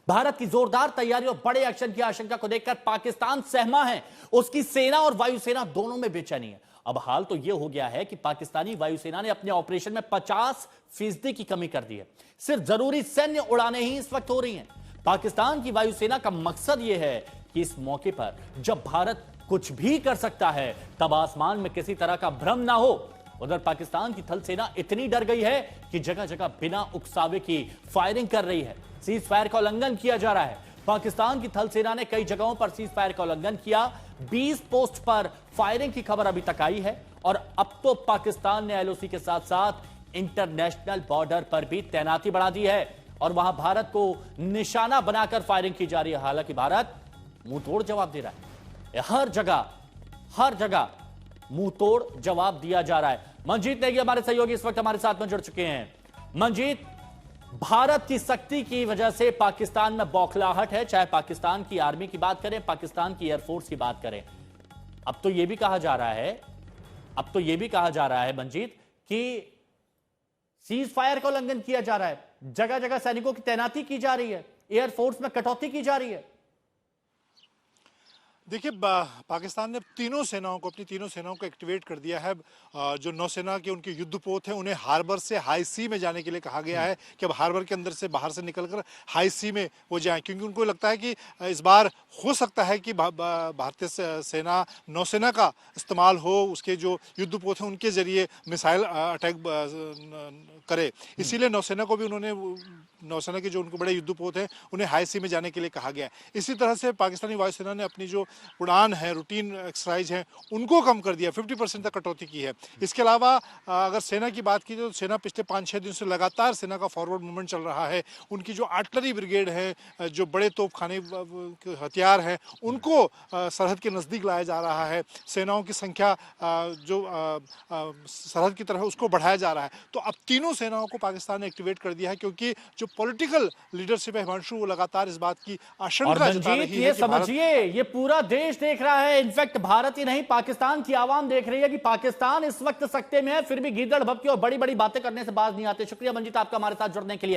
भारत की जोरदार तैयारी और बड़े एक्शन की आशंका को देखकर पाकिस्तान सहमा है। उसकी सेना और वायुसेना दोनों में बेचैनी है। अब हाल तो यह हो गया है कि पाकिस्तानी वायुसेना ने अपने ऑपरेशन में 50% की कमी कर दी है। सिर्फ जरूरी सैन्य उड़ानें ही इस वक्त हो रही हैं। पाकिस्तान की वायुसेना का मकसद यह है कि इस मौके पर जब भारत कुछ भी कर सकता है तब आसमान में किसी तरह का भ्रम ना हो। उधर पाकिस्तान की थल सेना इतनी डर गई है कि जगह जगह बिना उकसावे की फायरिंग कर रही है। सीज फायर का उल्लंघन किया जा रहा है। पाकिस्तान की थल सेना ने कई जगहों पर सीज फायर का उल्लंघन किया। 20 पोस्ट पर फायरिंग की खबर अभी तक आई है और अब तो पाकिस्तान ने एलओसी के साथ साथ इंटरनेशनल बॉर्डर पर भी तैनाती बढ़ा दी है और वहां भारत को निशाना बनाकर फायरिंग की जा रही है। हालांकि भारत मुंह तोड़ जवाब दे रहा है। हर जगह मुंह तोड़ जवाब दिया जा रहा है। मंजीत नेगी हमारे सहयोगी इस वक्त हमारे साथ में जुड़ चुके हैं। मंजीत, भारत की शक्ति की वजह से पाकिस्तान में बौखलाहट है, चाहे पाकिस्तान की आर्मी की बात करें, पाकिस्तान की एयरफोर्स की बात करें। अब तो यह भी कहा जा रहा है मंजीत कि सीज फायर का उल्लंघन किया जा रहा है, जगह जगह सैनिकों की तैनाती की जा रही है, एयरफोर्स में कटौती की जा रही है। देखिए, पाकिस्तान ने अपनी तीनों सेनाओं को एक्टिवेट कर दिया है। जो नौसेना के उनके युद्धपोत हैं उन्हें हार्बर से हाई सी में जाने के लिए कहा गया है कि अब हार्बर के अंदर से बाहर से निकलकर हाई सी में वो जाएं, क्योंकि उनको लगता है कि इस बार हो सकता है कि भारतीय सेना नौसेना का इस्तेमाल हो, उसके जो युद्धपोत हैं उनके जरिए मिसाइल अटैक करे। इसीलिए नौसेना को भी नौसेना के जो उनको बड़े युद्धपोत हैं उन्हें हाई सी में जाने के लिए कहा गया है। इसी तरह से पाकिस्तानी वायुसेना ने अपनी जो उड़ान है, रूटीन एक्सरसाइज है, उनको कम कर दिया, 50% तक कटौती की है। इसके अलावा अगर सेना की बात की तो सेना पिछले 5-6 दिन से लगातार सेना का फॉरवर्ड मूवमेंट चल रहा है। उनकी जो आर्टिलरी ब्रिगेड है, जो बड़े तोपखाने हथियार हैं, उनको सरहद के नज़दीक लाया जा रहा है। सेनाओं की संख्या जो सरहद की तरफ उसको बढ़ाया जा रहा है। तो अब तीनों सेनाओं को पाकिस्तान ने एक्टिवेट कर दिया है, क्योंकि जो पॉलिटिकल लीडरशिप है हिमांशु, वो लगातार इस बात की आशंका जता रही है। ये समझिए, ये पूरा देश देख रहा है, इनफैक्ट भारत ही नहीं पाकिस्तान की आवाम देख रही है कि पाकिस्तान इस वक्त सख्ते में है, फिर भी गीदड़ भभकी और बड़ी बड़ी बातें करने से बाज नहीं आते। शुक्रिया मंजीत आपका हमारे साथ जुड़ने के लिए।